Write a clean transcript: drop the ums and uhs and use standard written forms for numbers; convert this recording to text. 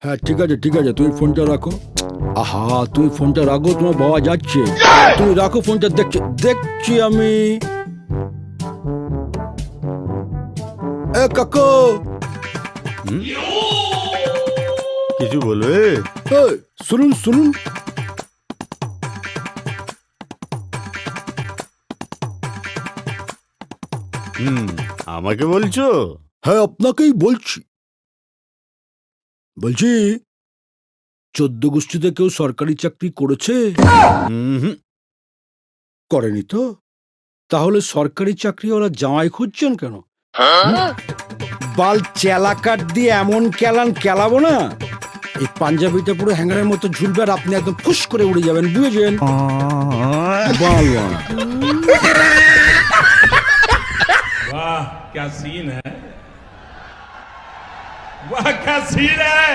হ্যাঁ ঠিক আছে তুমি ফোনটা রাখো। আহা তুমি ফোনটা রাখো, তোমার বাবা যাচ্ছে। তুমি রাখো ফোনটা, দেখছি দেখছি আমি। এ কাকু, কিছু বলবে? এ, শুনুন শুনুন। আমাকে বলছো? হ্যাঁ আপনাকেই বলছি। বলছি 14 গোষ্ঠীতে কেউ সরকারি চাকরি করেছে? হুম। করেনি তো? তাহলে সরকারি চাকরিওয়ালা জামাই খুঁজছেন কেন? বাল চেলা কাট দিয়ে এমন কেলান কেলাবো না, এই পাঞ্জাবিটা পুরো হ্যাঙ্গারের মতো ঝুলবে আর আপনি একদম ফুস করে উড়ে যাবেন, বুঝেছেন? বাল বাল। वाह क्या सीन है, वाह क्या सीन है।